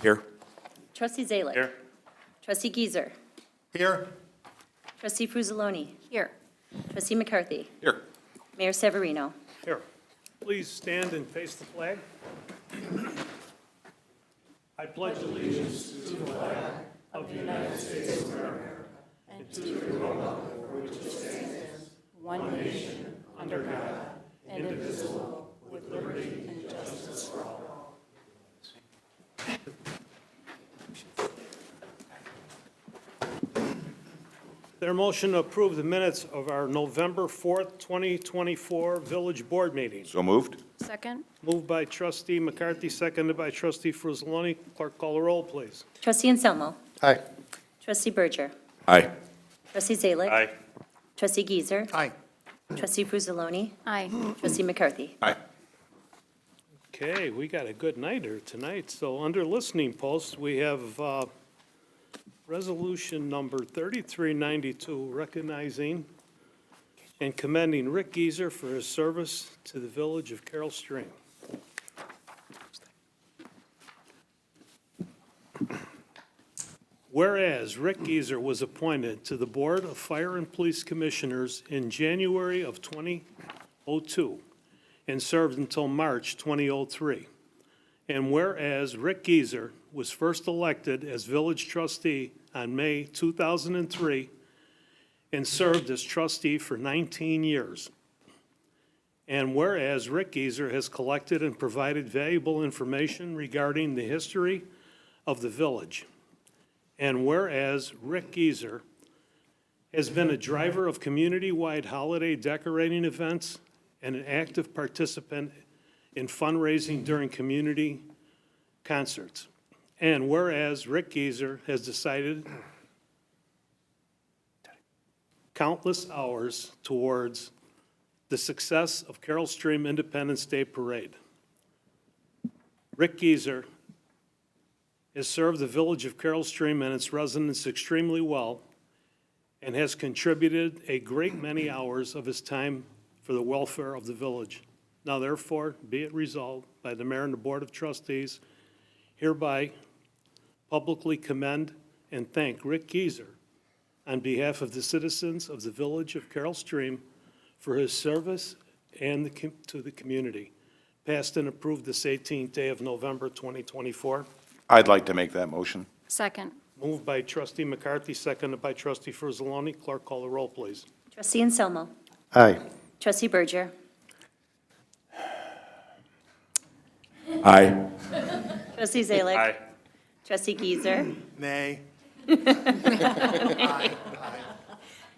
Here. Trustee Zalick. Here. Trustee Giesser. Here. Trustee Frusaloni. Here. Trustee McCarthy. Here. Mayor Severino. Here, please stand and face the flag. I pledge allegiance to the flag of the United States of America and to the republic for which it stands, one nation, under God, indivisible, with liberty and justice for all. Their motion to approve the minutes of our November 4th, 2024 Village Board meeting. So moved? Second? Moved by trustee McCarthy, seconded by trustee Frusaloni. Clerk, call the roll, please. Trustee Anselmo. Aye. Trustee Berger. Aye. Trustee Zalick. Aye. Trustee Giesser. Aye. Trustee Frusaloni. Aye. Trustee McCarthy. Aye. Okay, we got a good nighter tonight. So under listening posts, we have resolution number 3392, recognizing and commending Rick Giesser for his service to the village of Carroll Stream. Whereas Rick Giesser was appointed to the Board of Fire and Police Commissioners in January of 2002 and served until March 2003. And whereas Rick Giesser was first elected as village trustee on May 2003 and served as trustee for 19 years. And whereas Rick Giesser has collected and provided valuable information regarding the history of the village. And whereas Rick Giesser has been a driver of community-wide holiday decorating events and an active participant in fundraising during community concerts. And whereas Rick Giesser has decided countless hours towards the success of Carroll Stream Independence Day Parade. Rick Giesser has served the village of Carroll Stream and its residents extremely well and has contributed a great many hours of his time for the welfare of the village. Now therefore, be it resolved by the mayor and the board of trustees, hereby publicly commend and thank Rick Giesser on behalf of the citizens of the village of Carroll Stream for his service and to the community. Passed and approved this 18th day of November 2024. I'd like to make that motion. Second? Moved by trustee McCarthy, seconded by trustee Frusaloni. Clerk, call the roll, please. Trustee Anselmo. Aye. Trustee Berger. Aye. Trustee Zalick. Aye. Trustee Giesser. Nay.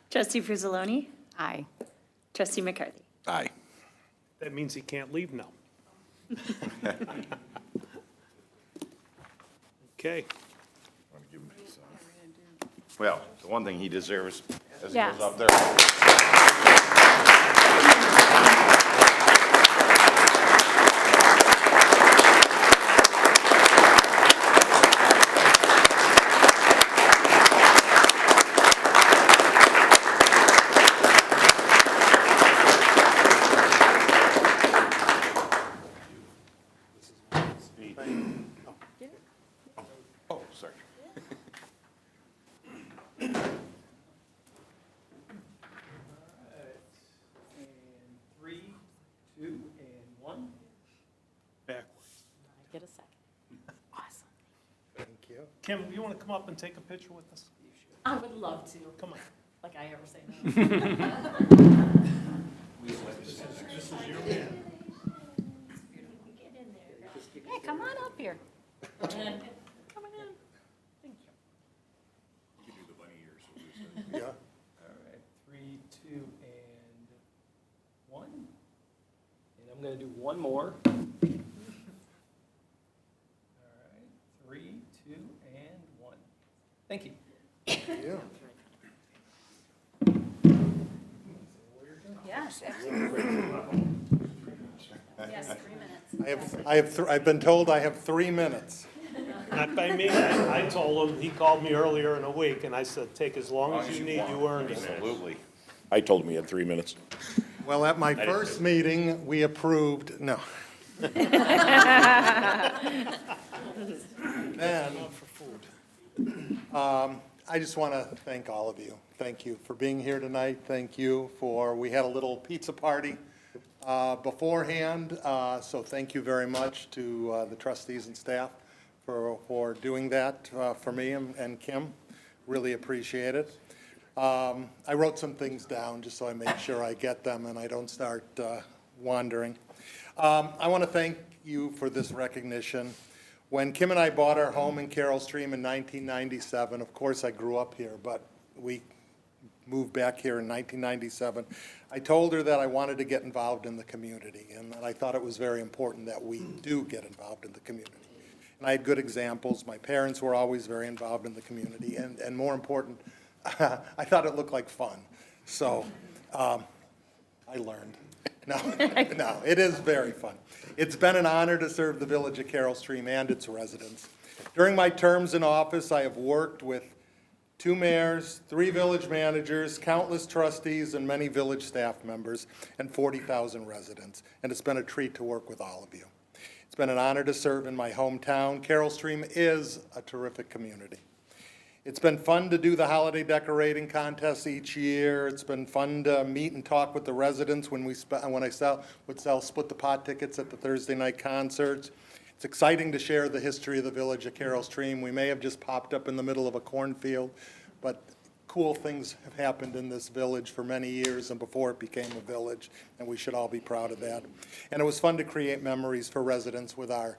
Trustee Frusaloni. Aye. Trustee McCarthy. Aye. That means he can't leave now. Okay. Well, the one thing he deserves as he Yes. goes up there. Oh, sorry. And 3, 2, and 1. Backwards. Get a second. Awesome. Thank you. Kim, you want to come up and take a picture with us? I would love to, Come on. like I ever say no. Hey, come on up here. Come on in. Thank you. Yeah. All right, 3, 2, and 1. And I'm going to do one more. All right, 3, 2, and 1. Thank you. Yeah. Yes, absolutely. Yes, 3 minutes. I've been told I have 3 minutes. Not by me. I told him, he called me earlier in the week, and I said, take as long as you need, you earned it. Absolutely. I told him he had 3 minutes. Well, at my first meeting, we approved, no. then, I just want to thank all of you. Thank you for being here tonight. Thank you for, we had a little pizza party beforehand, so thank you very much to the trustees and staff for doing that for me and Kim. Really appreciate it. I wrote some things down just so I make sure I get them and I don't start wandering. I want to thank you for this recognition. When Kim and I bought our home in Carroll Stream in 1997, of course I grew up here, but we moved back here in 1997. I told her that I wanted to get involved in the community and that I thought it was very important that we do get involved in the community. And I had good examples. My parents were always very involved in the community, and more important, I thought it looked like fun. So I learned. No, no, it is very fun. It's been an honor to serve the village of Carroll Stream and its residents. During my terms in office, I have worked with 2 mayors, 3 village managers, countless trustees, and many village staff members, and 40,000 residents. And it's been a treat to work with all of you. It's been an honor to serve in my hometown. Carroll Stream is a terrific community. It's been fun to do the holiday decorating contests each year. It's been fun to meet and talk with the residents when I would sell split the pot tickets at the Thursday night concerts. It's exciting to share the history of the village of Carroll Stream. We may have just popped up in the middle of a cornfield, but cool things have happened in this village for many years and before it became a village, and we should all be proud of that. And it was fun to create memories for residents with our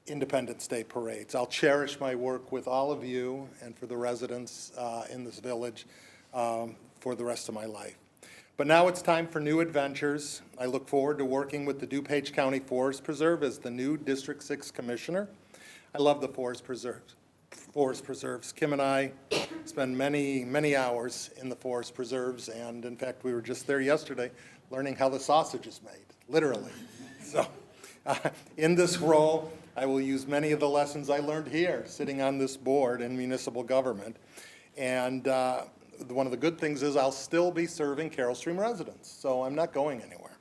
Independence Day parades. I'll cherish my work with all of you and for the residents in this village for the rest of my life. But now it's time for new adventures. I look forward to working with the DuPage County Forest Preserve as the new District 6 Commissioner. I love the Forest Preserves. Kim and I spend many, many hours in the Forest Preserves, and in fact, we were just there yesterday learning how the sausage is made, literally. So in this role, I will use many of the lessons I learned here, sitting on this board in municipal government. And one of the good things is I'll still be serving Carroll Stream residents, so I'm not going anywhere.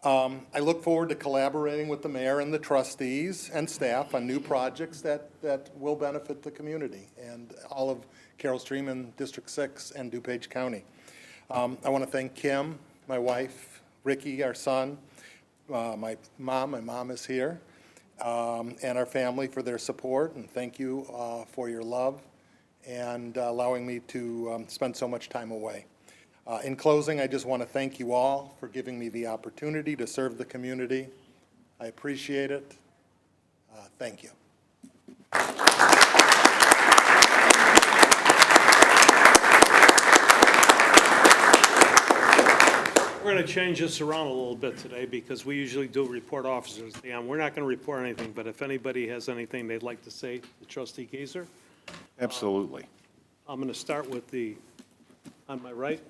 I look forward to collaborating with the mayor and the trustees and staff on new projects that will benefit the community and all of Carroll Stream and District 6 and DuPage County. I want to thank Kim, my wife, Ricky, our son, my mom is here, and our family for their support, and thank you for your love and allowing me to spend so much time away. In closing, I just want to thank you all for giving me the opportunity to serve the community. I appreciate it. Thank you. We're going to change this around a little bit today because we usually do report officers at the end. We're not going to report anything, but if anybody has anything they'd like to say to Trustee Gazer, Absolutely. I'm going to start with on my right.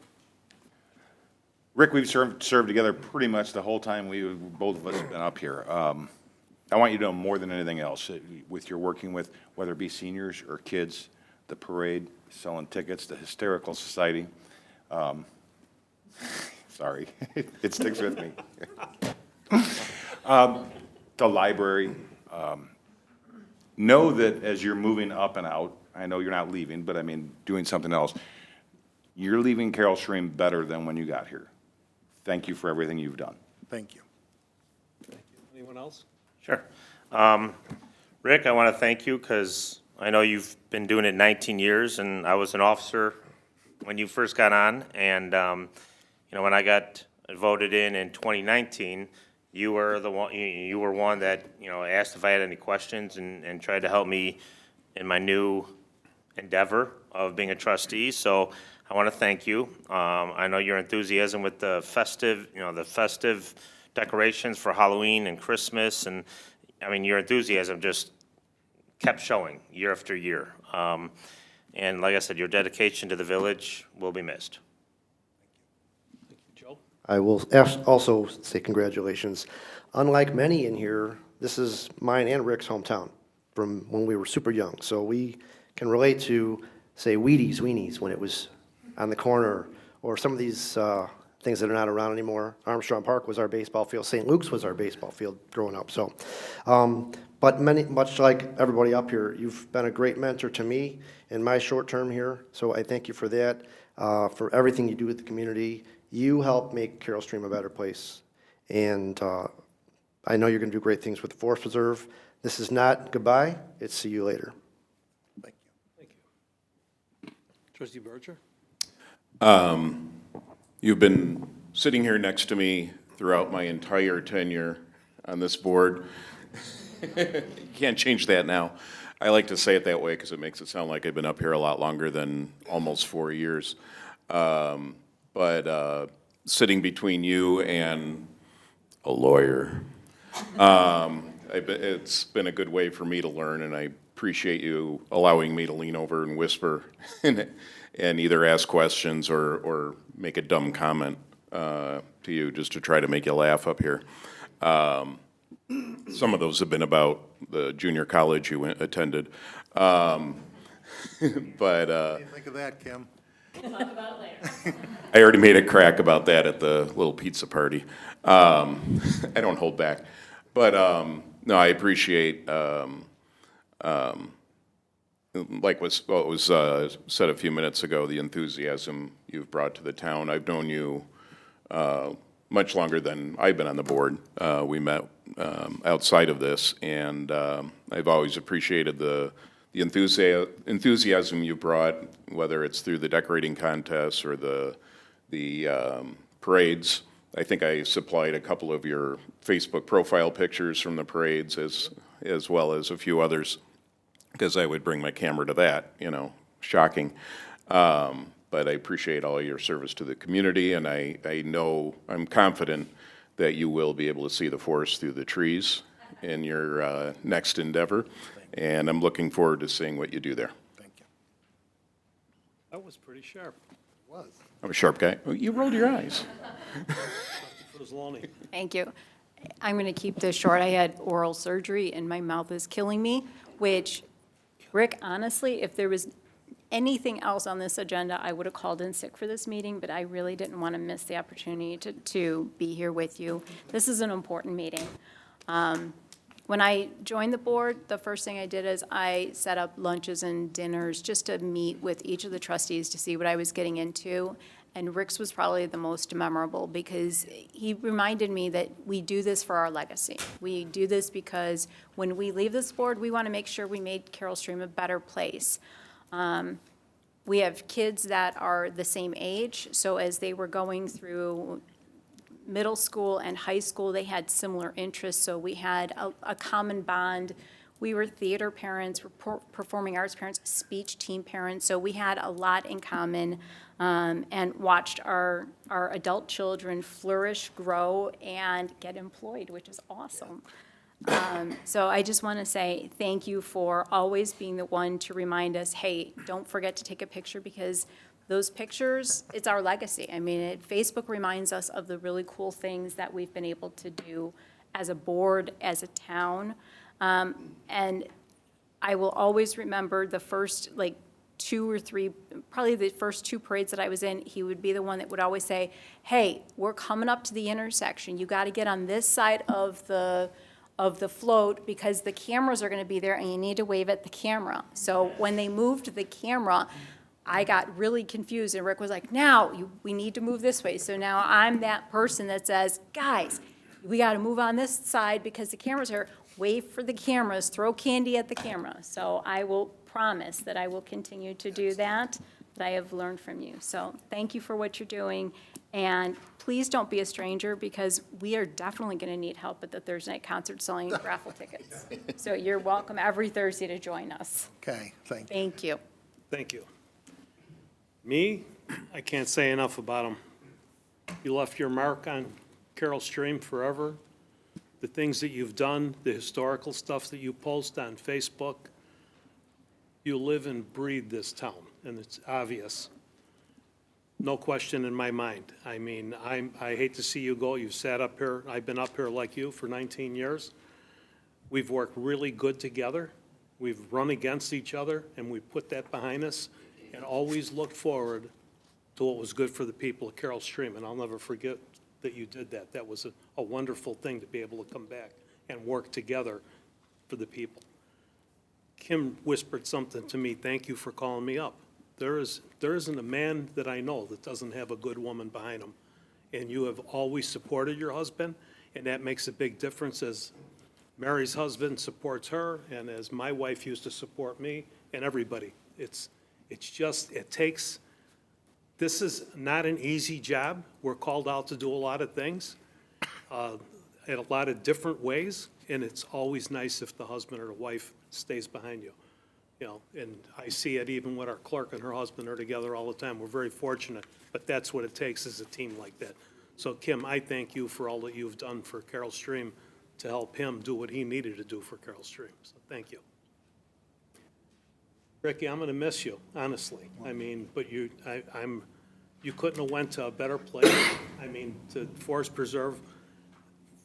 Rick, we've served together pretty much the whole time both of us have been up here. I want you to know more than anything else, with your working with, whether it be seniors or kids, the parade, selling tickets, the Hysterical Society. Sorry, it sticks with me. The library. Know that as you're moving up and out, I know you're not leaving, but I mean doing something else, you're leaving Carroll Stream better than when you got here. Thank you for everything you've done. Thank you. Anyone else? Sure. Rick, I want to thank you because I know you've been doing it 19 years, and I was an officer when you first got on. And, when I got voted in 2019, you were the one, you were one that, asked if I had any questions and tried to help me in my new endeavor of being a trustee. So I want to thank you. I know your enthusiasm with the festive decorations for Halloween and Christmas, and your enthusiasm just kept showing year after year. And like I said, your dedication to the village will be missed. Thank you, Joe. I will also say congratulations. Unlike many in here, this is mine and Rick's hometown from when we were super young. So we can relate to, say, Wheaties, Weenies, when it was on the corner, or some of these things that are not around anymore. Armstrong Park was our baseball field. St. Luke's was our baseball field growing up. So But much like everybody up here, you've been a great mentor to me in my short term here, so I thank you for that, for everything you do with the community. You help make Carroll Stream a better place, and I know you're going to do great things with the Forest Preserve. This is not goodbye, it's see you later. Thank you. Thank you. Trustee Berger? You've been sitting here next to me throughout my entire tenure on this board. You can't change that now. I like to say it that way because it makes it sound like I've been up here a lot longer than almost 4 years. But sitting between you and a lawyer, it's been a good way for me to learn, and I appreciate you allowing me to lean over and whisper and either ask questions or make a dumb comment to you just to try to make you laugh up here. Some of those have been about the junior college you attended. But What do you think of that, Kim? I already made a crack about that at the little pizza party. I don't hold back. But no, I appreciate, like what was said a few minutes ago, the enthusiasm you've brought to the town. I've known you much longer than I've been on the board. We met outside of this, and I've always appreciated the enthusiasm you brought, whether it's through the decorating contests or the parades. I think I supplied a couple of your Facebook profile pictures from the parades as well as a few others, because I would bring my camera to that, shocking. But I appreciate all your service to the community, and I know, I'm confident that you will be able to see the forest through the trees in your next endeavor, and I'm looking forward to seeing what you do there. Thank you. That was pretty sharp. It was. I'm a sharp guy. Oh, you rolled your eyes. Trustee Fruzzoloni? Thank you. I'm going to keep this short. I had oral surgery and my mouth is killing me, which, Rick, honestly, if there was anything else on this agenda, I would have called in sick for this meeting, but I really didn't want to miss the opportunity to be here with you. This is an important meeting. When I joined the board, the first thing I did is I set up lunches and dinners just to meet with each of the trustees to see what I was getting into. And Rick's was probably the most memorable because he reminded me that we do this for our legacy. We do this because when we leave this board, we want to make sure we made Carroll Stream a better place. We have kids that are the same age, so as they were going through middle school and high school, they had similar interests, so we had a common bond. We were theater parents, performing arts parents, speech team parents, so we had a lot in common, and watched our adult children flourish, grow, and get employed, which is awesome. So I just want to say thank you for always being the one to remind us, hey, don't forget to take a picture, because those pictures, it's our legacy. I mean, Facebook reminds us of the really cool things that we've been able to do as a board, as a town. And I will always remember the first, two or three, probably the first two parades that I was in, he would be the one that would always say, hey, we're coming up to the intersection. You got to get on this side of the float because the cameras are going to be there and you need to wave at the camera. So when they moved the camera, I got really confused, and Rick was like, we need to move this way. So now I'm that person that says, guys, we got to move on this side because the cameras are, wave for the cameras, throw candy at the camera. So I will promise that I will continue to do that I have learned from you. So thank you for what you're doing, and please don't be a stranger, because we are definitely going to need help at the Thursday night concert selling raffle tickets. So you're welcome every Thursday to join us. Okay, thank you. Thank you. Thank you. Me, I can't say enough about him. You left your mark on Carroll Stream forever. The things that you've done, the historical stuff that you post on Facebook, you live and breathe this town, and it's obvious. No question in my mind. I mean, I hate to see you go. You've sat up here. I've been up here like you for 19 years. We've worked really good together. We've run against each other, and we put that behind us and always looked forward to what was good for the people of Carroll Stream. And I'll never forget that you did that. That was a wonderful thing to be able to come back and work together for the people. Kim whispered something to me, thank you for calling me up. There isn't a man that I know that doesn't have a good woman behind him. And you have always supported your husband, and that makes a big difference as Mary's husband supports her, and as my wife used to support me, and everybody. It's just, it takes, this is not an easy job. We're called out to do a lot of things, in a lot of different ways, and it's always nice if the husband or the wife stays behind you. You know, and I see it even when our clerk and her husband are together all the time. We're very fortunate, but that's what it takes is a team like that. So Kim, I thank you for all that you've done for Carol Stream to help him do what he needed to do for Carol Stream. So thank you. Ricky, I'm gonna miss you, honestly. I mean, but you couldn't have went to a better place. I mean, to Forest Preserve,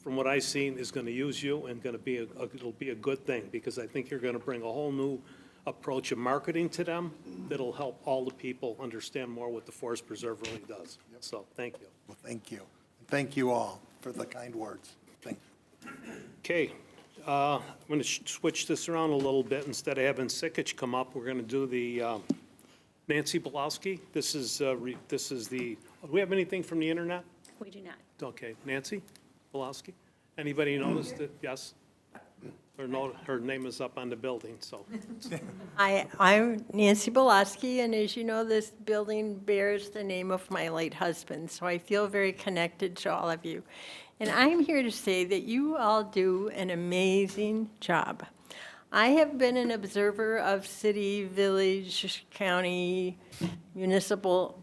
from what I've seen, is gonna use you and gonna be it'll be a good thing, because I think you're gonna bring a whole new approach of marketing to them that'll help all the people understand more what the Forest Preserve really does. So, thank you. Well, thank you. Thank you all for the kind words. Thank you. Okay, I'm going to switch this around a little bit. Instead of having Sikich come up, we're going to do the Nancy Belowski. This is the, do we have anything from the internet? We do not. Okay, Nancy Belowski? Anybody noticed it? Yes? Or no, her name is up on the building, so. I'm Nancy Belowski, and as you know, this building bears the name of my late husband, so I feel very connected to all of you. And I'm here to say that you all do an amazing job. I have been an observer of city, village, county, municipal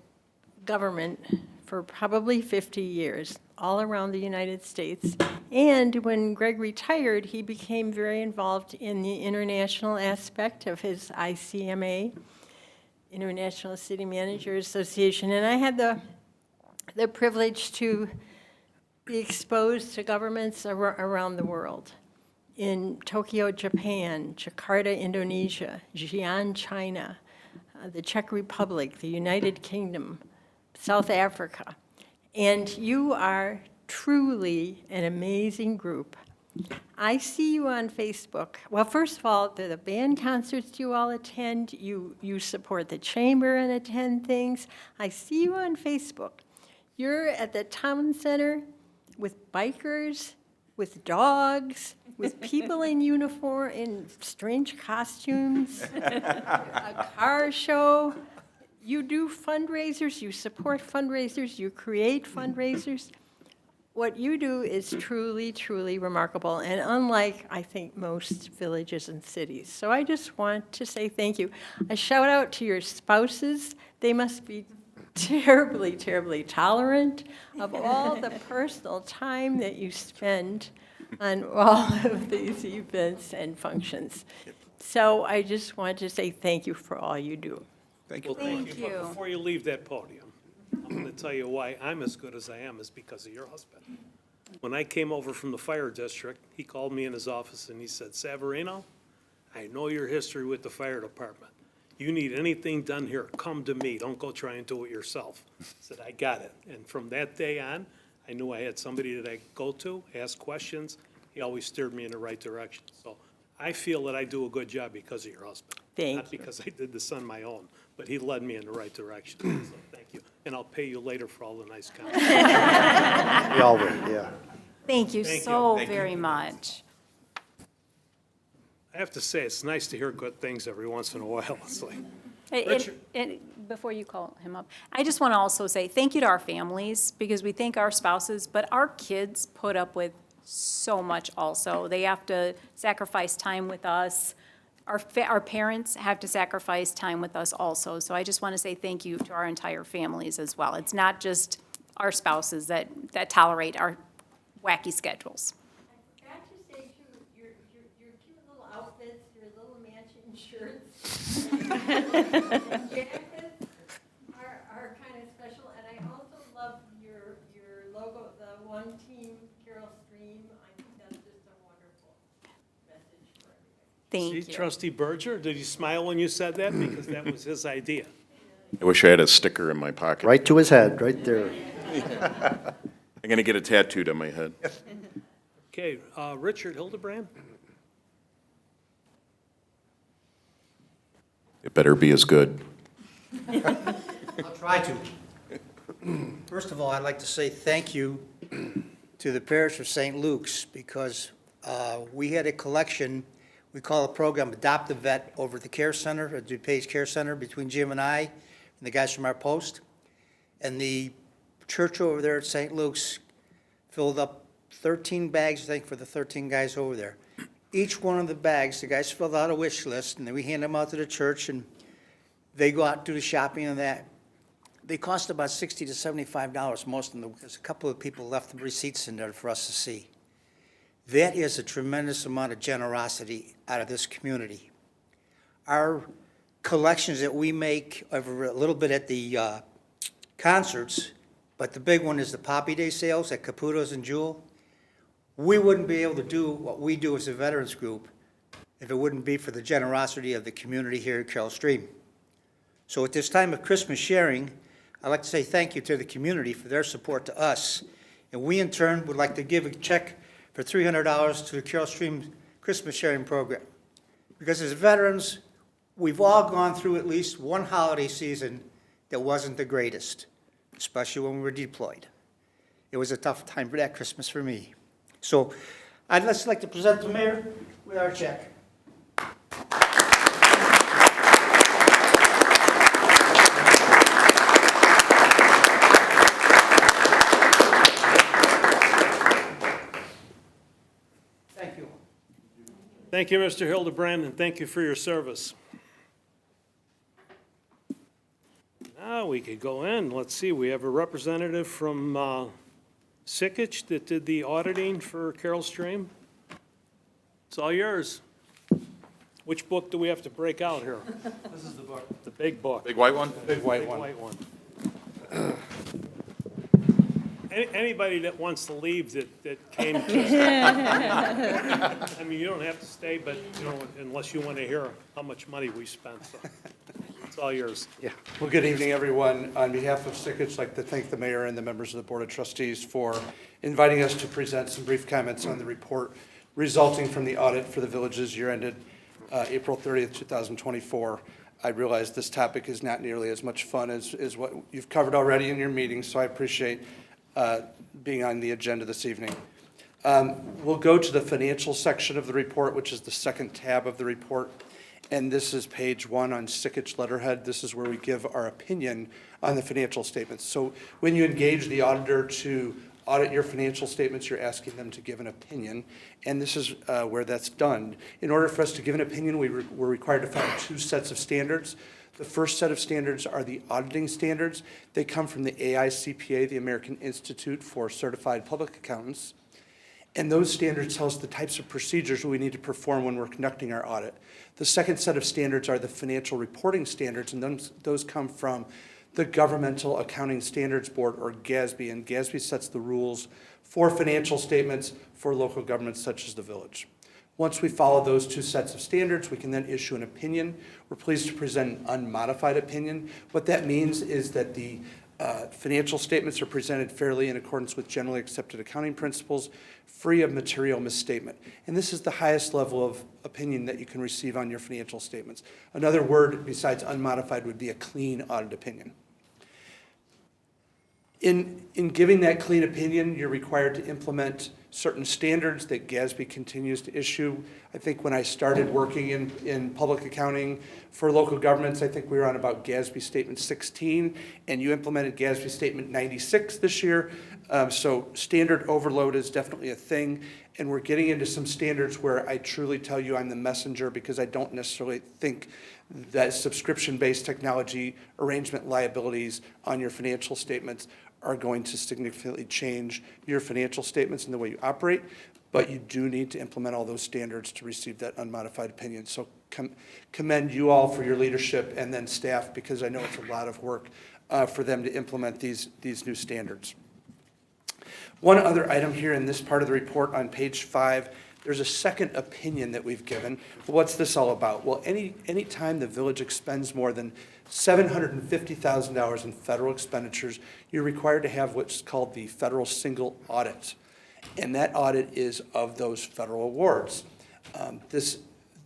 government for probably 50 years, all around the United States. And when Greg retired, he became very involved in the international aspect of his ICMA, International City Managers Association. And I had the privilege to be exposed to governments around the world. In Tokyo, Japan, Jakarta, Indonesia, Xi'an, China, the Czech Republic, the United Kingdom, South Africa. And you are truly an amazing group. I see you on Facebook. Well, first of all, the band concerts you all attend, you support the chamber and attend things. I see you on Facebook. You're at the town center with bikers, with dogs, with people in uniform, in strange costumes, a car show. You do fundraisers, you support fundraisers, you create fundraisers. What you do is truly, truly remarkable, and unlike, I think, most villages and cities. So I just want to say thank you. A shout out to your spouses. They must be terribly, terribly tolerant of all the personal time that you spend on all of these events and functions. So I just want to say thank you for all you do. Thank you. Well, thank you. you. But before you leave that podium, I'm going to tell you why I'm as good as I am is because of your husband. When I came over from the fire district, he called me in his office and he said, Savarino, I know your history with the fire department. You need anything done here, come to me. Don't go try and do it yourself. I said, I got it. And from that day on, I knew I had somebody that I could go to, ask questions. He always steered me in the right direction. So I feel that I do a good job because of your husband. Thank Not because I did this on my own, but he led me in the right direction. So thank you. And I'll pay you later for all the nice comments. We all will, yeah. Thank you Thank you. so Thank you. very much. I have to say, it's nice to hear good things every once in a while. It's like, And- Richard. and before you call him up, I just want to also say thank you to our families, because we thank our spouses, but our kids put up with so much also. They have to sacrifice time with us. Our parents have to sacrifice time with us also. So I just want to say thank you to our entire families as well. It's not just our spouses that tolerate our wacky schedules. I forgot to say too, your cute little outfits, your little matching shirts, and jackets are kind of special, and I also love your logo, the One Team Carol Stream. I think that's just a wonderful message for everybody. Thank See, you. Trustee Berger, did you smile when you said that? Because that was his idea. I wish I had a sticker in my pocket. Right to his head, right there. I'm going to get it tattooed on my head. Okay, Richard Hildebrand? It better be as good. I'll try to. First of all, I'd like to say thank you to the parish of St. Luke's, because we had a collection, we call the program Adopt a Vet, over at the care center, at DuPage Care Center, between Jim and I, and the guys from our post. And the church over there at St. Luke's filled up 13 bags, I think, for the 13 guys over there. Each one of the bags, the guys filled out a wish list, and then we hand them out to the church, and they go out and do the shopping and that. They cost about $60 to $75, most of them, because a couple of people left the receipts in there for us to see. That is a tremendous amount of generosity out of this community. Our collections that we make over a little bit at the concerts, but the big one is the Poppy Day sales at Caputo's and Jewel. We wouldn't be able to do what we do as a veterans group if it wouldn't be for the generosity of the community here at Carroll Stream. So at this time of Christmas sharing, I'd like to say thank you to the community for their support to us. And we, in turn, would like to give a check for $300 to the Carroll Stream Christmas Sharing Program. Because as veterans, we've all gone through at least one holiday season that wasn't the greatest, especially when we were deployed. It was a tough time for that Christmas for me. So I'd just like to present the mayor with our check. Thank you. Thank you, Mr. Hildebrand, and thank you for your service. Now we could go in. Let's see, we have a representative from Sikich that did the auditing for Carroll Stream. It's all yours. Which book do we have to break out here? This is the book. The big book. Big white one? Big white one. White one. Anybody that wants to leave that came to, I mean, you don't have to stay, but, you know, unless you want to hear how much money we spent, so it's all yours. Yeah. Well, good evening, everyone. On behalf of Sikich, I'd like to thank the mayor and the members of the Board of Trustees for inviting us to present some brief comments on the report resulting from the audit for the village's year ended April 30th, 2024. I realize this topic is not nearly as much fun as what you've covered already in your meetings, so I appreciate being on the agenda this evening. We'll go to the financial section of the report, which is the second tab of the report. And this is page 1 on Sikich letterhead. This is where we give our opinion on the financial statements. So when you engage the auditor to audit your financial statements, you're asking them to give an opinion. And this is where that's done. In order for us to give an opinion, we're required to follow 2 sets of standards. The first set of standards are the auditing standards. They come from the AICPA, the American Institute for Certified Public Accountants. And those standards tell us the types of procedures we need to perform when we're conducting our audit. The second set of standards are the financial reporting standards, and those come from the Governmental Accounting Standards Board, or GASB, and GASB sets the rules for financial statements for local governments such as the village. Once we follow those 2 sets of standards, we can then issue an opinion. We're pleased to present an unmodified opinion. What that means is that the financial statements are presented fairly in accordance with generally accepted accounting principles, free of material misstatement. And this is the highest level of opinion that you can receive on your financial statements. Another word besides unmodified would be a clean audit opinion. In giving that clean opinion, you're required to implement certain standards that GASB continues to issue. I think when I started working in public accounting for local governments, I think we were on about GASB Statement 16, and you implemented GASB Statement 96 this year. So standard overload is definitely a thing, and we're getting into some standards where I truly tell you I'm the messenger, because I don't necessarily think that subscription-based technology arrangement liabilities on your financial statements are going to significantly change your financial statements and the way you operate, but you do need to implement all those standards to receive that unmodified opinion. So commend you all for your leadership, and then staff, because I know it's a lot of work for them to implement these new standards. One other item here in this part of the report on page 5, there's a second opinion that we've given. What's this all about? Well, any time the village expends more than $750,000 in federal expenditures, you're required to have what's called the federal single audit. And that audit is of those federal awards.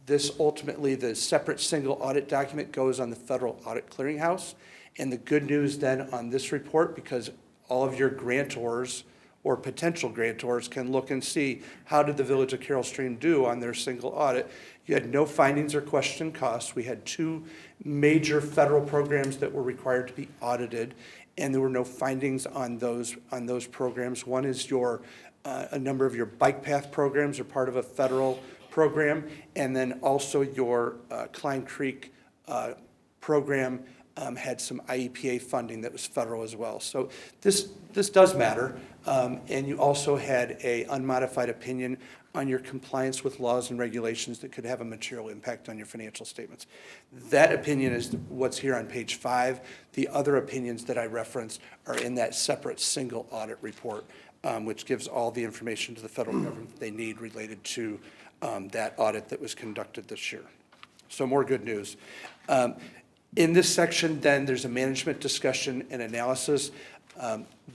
This ultimately, the separate single audit document goes on the Federal Audit Clearinghouse. And the good news then on this report, because all of your grantors or potential grantors can look and see how did the Village of Carroll Stream do on their single audit. You had no findings or question costs. We had 2 major federal programs that were required to be audited, and there were no findings on those programs. One is a number of your bike path programs are part of a federal program, and then also your Klein Creek program had some IEPA funding that was federal as well. So this does matter. And you also had a unmodified opinion on your compliance with laws and regulations that could have a material impact on your financial statements. That opinion is what's here on page 5. The other opinions that I referenced are in that separate single audit report, which gives all the information to the federal government that they need related to that audit that was conducted this year. So more good news. In this section, then, there's a management discussion and analysis.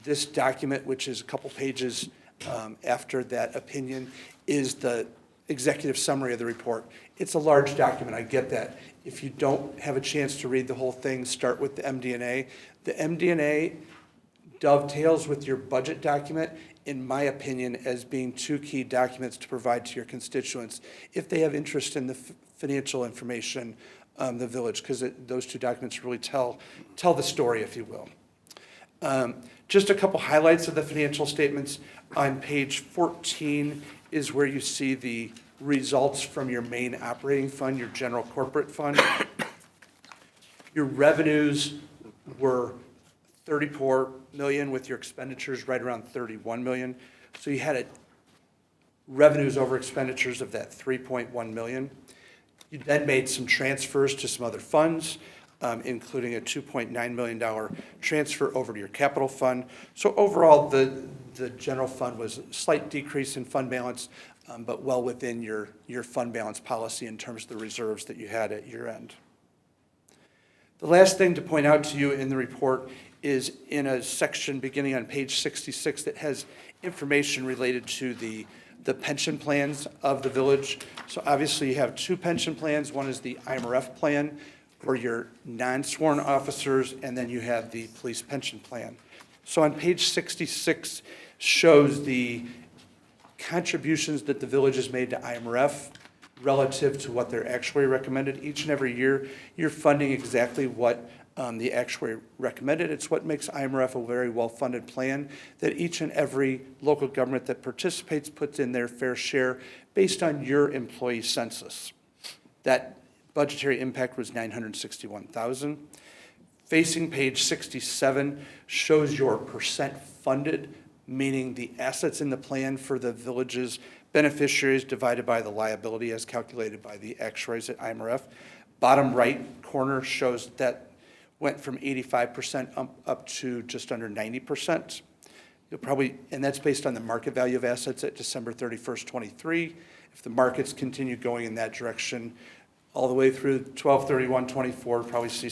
This document, which is a couple pages after that opinion, is the executive summary of the report. It's a large document, I get that. If you don't have a chance to read the whole thing, start with the MD&A. The MD&A dovetails with your budget document, in my opinion, as being 2 key documents to provide to your constituents if they have interest in the financial information the village, because those 2 documents really tell the story, if you will. Just a couple highlights of the financial statements. On page 14 is where you see the results from your main operating fund, your general corporate fund. Your revenues were 34 million with your expenditures right around 31 million. So you had revenues over expenditures of that 3.1 million. You then made some transfers to some other funds, including a $2.9 million transfer over to your capital fund. So overall, the general fund was a slight decrease in fund balance, but well within your fund balance policy in terms of the reserves that you had at year end. The last thing to point out to you in the report is in a section beginning on page 66 that has information related to the pension plans of the village. So obviously you have 2 pension plans. One is the IMRF plan for your non-sworn officers, and then you have the police pension plan. So on page 66 shows the contributions that the village has made to IMRF relative to what their actuary recommended. Each and every year, you're funding exactly what the actuary recommended. It's what makes IMRF a very well-funded plan that each and every local government that participates puts in their fair share based on your employee census. That budgetary impact was $961,000. Facing page 67 shows your percent funded, meaning the assets in the plan for the village's beneficiaries divided by the liability as calculated by the actuaries at IMRF. Bottom right corner shows that went from 85% up to just under 90%. You'll probably, and that's based on the market value of assets at December 31st, 23. If the markets continue going in that direction all the way through 12/31/24, we'll probably see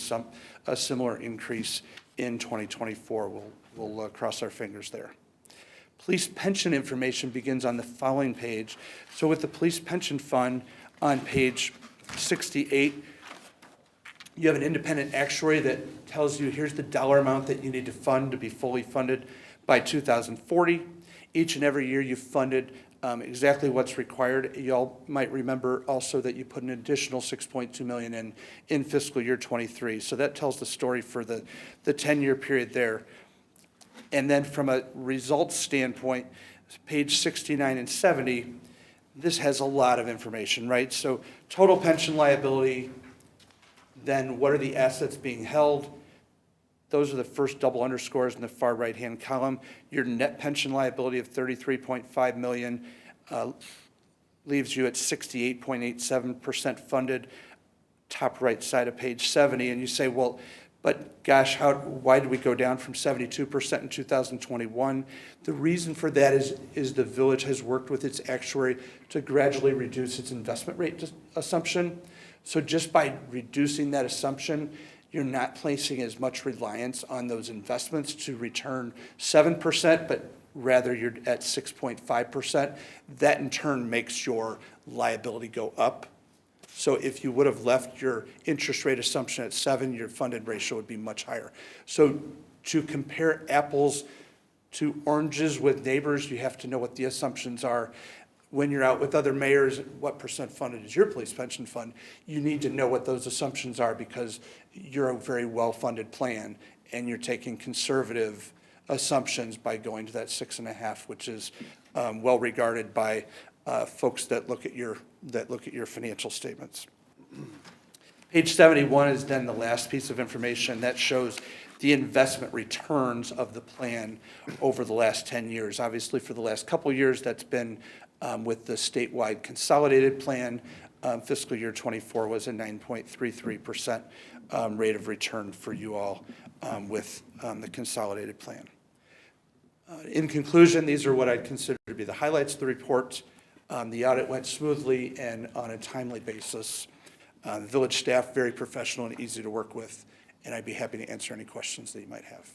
a similar increase in 2024. We'll cross our fingers there. Police pension information begins on the following page. So with the police pension fund on page 68, you have an independent actuary that tells you here's the dollar amount that you need to fund to be fully funded by 2040. Each and every year you've funded exactly what's required. You all might remember also that you put an additional $6.2 million in fiscal year 23. So that tells the story for the 10-year period there. And then from a results standpoint, page 69 and 70, this has a lot of information, right? So total pension liability, then what are the assets being held? Those are the first double underscores in the far right-hand column. Your net pension liability of $33.5 million leaves you at 68.87% funded, top right side of page 70. And you say, well, but gosh, why did we go down from 72% in 2021? The reason for that is the village has worked with its actuary to gradually reduce its investment rate assumption. So just by reducing that assumption, you're not placing as much reliance on those investments to return 7%, but rather you're at 6.5%. That in turn makes your liability go up. So if you would have left your interest rate assumption at 7, your funded ratio would be much higher. So to compare apples to oranges with neighbors, you have to know what the assumptions are. When you're out with other mayors, what percent funded is your police pension fund? You need to know what those assumptions are because you're a very well-funded plan and you're taking conservative assumptions by going to that 6.5, which is well regarded by folks that look at your financial statements. Page 71 is then the last piece of information that shows the investment returns of the plan over the last 10 years. Obviously, for the last couple of years, that's been with the statewide consolidated plan. Fiscal year '24 was a 9.33% rate of return for you all with the consolidated plan. In conclusion, these are what I'd consider to be the highlights of the report. The audit went smoothly and on a timely basis. The village staff, very professional and easy to work with, and I'd be happy to answer any questions that you might have.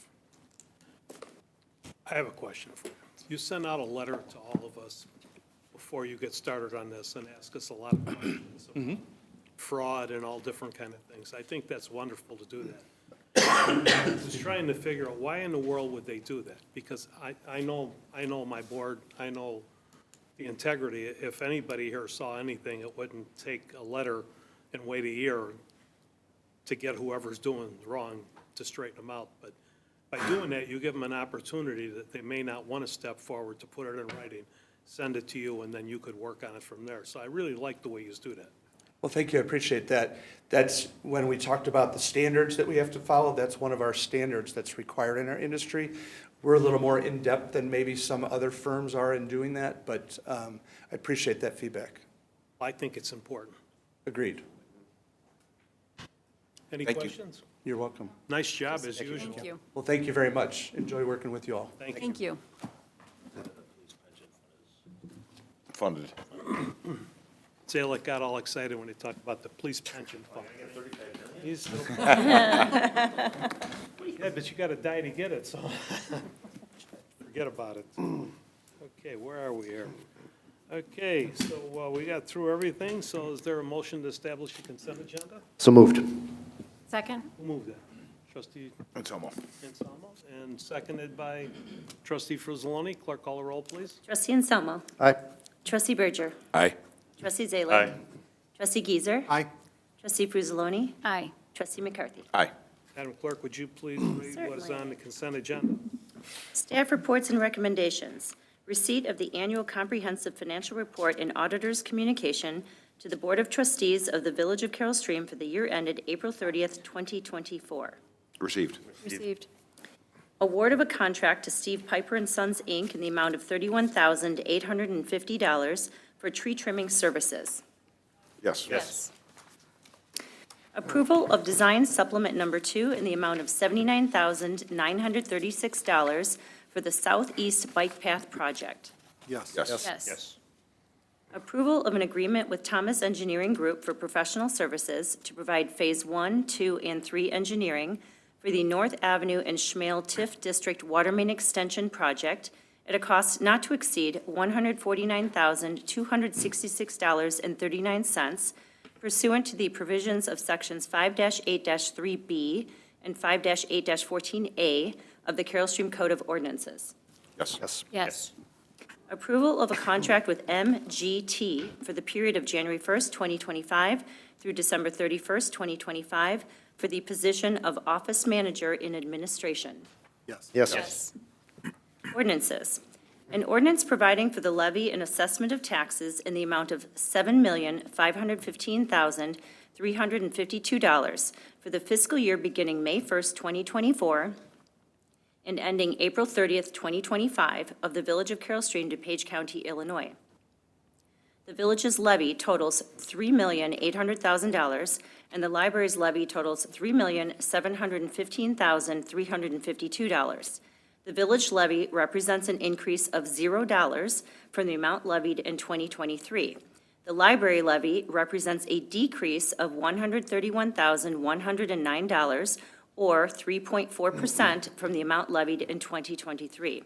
I have a question for you. You sent out a letter to all of us before you get started on this and ask us a lot of questions about fraud and all different kind of things. I think that's wonderful to do that. I was trying to figure out why in the world would they do that? Because I know my board, I know the integrity. If anybody here saw anything, it wouldn't take a letter and wait a year to get whoever's doing wrong to straighten them out. But by doing that, you give them an opportunity that they may not want to step forward to put it in writing, send it to you, and then you could work on it from there. So I really like the way you do that. Well, thank you, I appreciate that. That's when we talked about the standards that we have to follow, that's one of our standards that's required in our industry. We're a little more in-depth than maybe some other firms are in doing that, but I appreciate that feedback. I think it's important. Agreed. Any Thank you. questions? You're welcome. Nice job as usual. Thank you. Well, thank you very much. Enjoy working with you all. Thank you. Thank you. Funded. Zalek got all excited when he talked about the police pension fund. He's still. Yeah, but you gotta die to get it, so forget about it. Okay, where are we here? Okay, so we got through everything, so is there a motion to establish a consent agenda? So moved. Second? Who moved that? Trustee Anselmo. Anselmo, and seconded by trustee Frizzaloni. Clerk, call the roll, please. Trustee Anselmo. Aye. Trustee Berger. Aye. Trustee Zailer. Aye. Trustee Giesers. Aye. Trustee Frizzaloni. Aye. Trustee McCarthy. Aye. Madam Clerk, would you please read what is Certainly. on the consent agenda? Staff reports and recommendations. Receipt of the annual comprehensive financial report and auditor's communication to the Board of Trustees of the Village of Carroll Stream for the year ended April 30th, 2024. Received. Received. Award of a contract to Steve Piper and Sons, Inc. in the amount of $31,850 for tree trimming services. Yes. Yes. Approval of design supplement number 2 in the amount of $79,936 for the Southeast Bike Path Project. Yes. Yes. Yes. Approval of an agreement with Thomas Engineering Group for professional services to provide Phase 1, 2, and 3 engineering for the North Avenue and Schmale TIF District Water Main Extension Project at a cost not to exceed $149,266.39 pursuant to the provisions of Sections 5-8-3B and 5-8-14A of the Carroll Stream Code of Ordinances. Yes. Yes. Yes. Approval of a contract with MGT for the period of January 1st, 2025 through December 31st, 2025 for the position of Office Manager in Administration. Yes. Yes. Ordinances. An ordinance providing for the levy and assessment of taxes in the amount of $7,515,352 for the fiscal year beginning May 1st, 2024 and ending April 30th, 2025 of the Village of Carroll Stream, DuPage County, Illinois. The village's levy totals $3,800,000, and the library's levy totals $3,715,352. The village levy represents an increase of $0 from the amount levied in 2023. The library levy represents a decrease of $131,109, or 3.4% from the amount levied in 2023.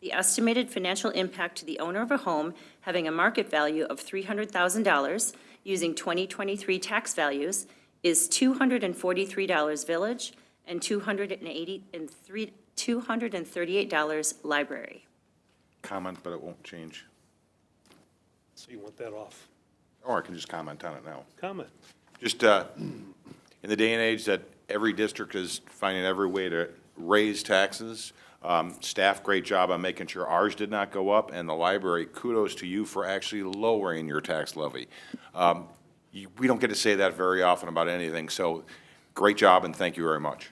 The estimated financial impact to the owner of a home having a market value of $300,000 using 2023 tax values is $243 village and $238 library. Comment, but it won't change. So you want that off. Or I can just comment on it now. Comment. Just, in the day and age that every district is finding every way to raise taxes, staff, great job on making sure ours did not go up, and the library, kudos to you for actually lowering your tax levy. We don't get to say that very often about anything, so great job and thank you very much.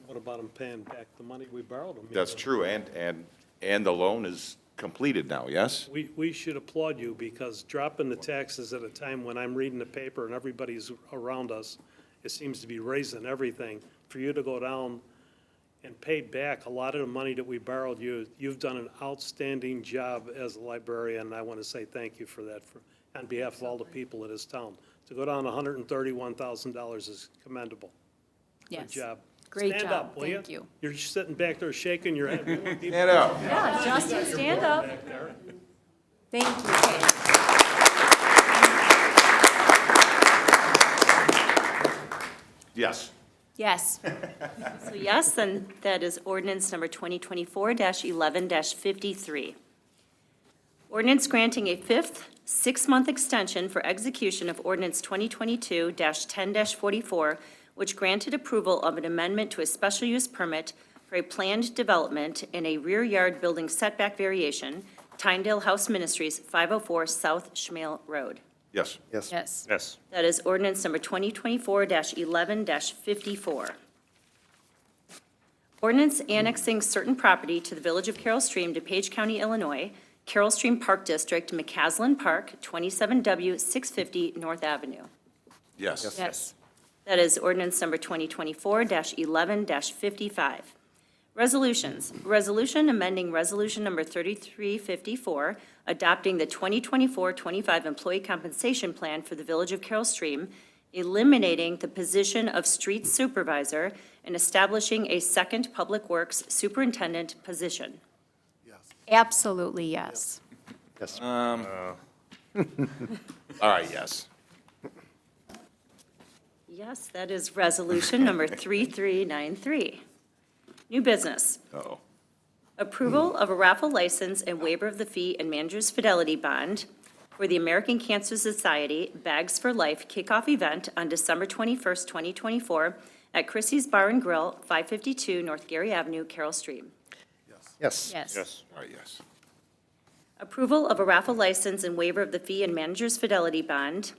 What about them paying back the money we borrowed them? That's true, and the loan is completed now, yes? We should applaud you, because dropping the taxes at a time when I'm reading the paper and everybody's around us, it seems to be raising everything. For you to go down and pay back a lot of the money that we borrowed you, you've done an outstanding job as a librarian, and I want to say thank you for that, on behalf of all the people of this town. To go down $131,000 is commendable. Good Yes. job. Great Stand job. up, will you? Thank you. You're sitting back there shaking your head. We want people Stand up. Yeah, Justin, stand up. back there. Thank you. Yes. Yes. So yes, and that is ordinance number 2024-11-53. Ordinance granting a fifth six-month extension for execution of ordinance 2022-10-44, which granted approval of an amendment to a special use permit for a planned development in a rear yard building setback variation, Tyndale House Ministries, 504 South Schmale Road. Yes. Yes. Yes. Yes. That is ordinance number 2024-11-54. Ordinance annexing certain property to the Village of Carroll Stream, DuPage County, Illinois, Carroll Stream Park District, McCaslin Park, 27W 650 North Avenue. Yes. Yes. That is ordinance number 2024-11-55. Resolutions. Resolution amending Resolution Number 3354, adopting the 2024-25 Employee Compensation Plan for the Village of Carroll Stream, eliminating the position of Street Supervisor and establishing a second Public Works Superintendent position. Absolutely, yes. Yes. All right, yes. Yes, that is Resolution Number 3393. New business. Uh-oh. Approval of a raffle license and waiver of the fee and manager's fidelity bond for the American Cancer Society Bags for Life kickoff event on December 21st, 2024 at Chrissy's Bar and Grill, 552 North Gary Avenue, Carroll Stream. Yes. Yes. Yes. All right, yes. Approval of a raffle license and waiver of the fee and manager's fidelity bond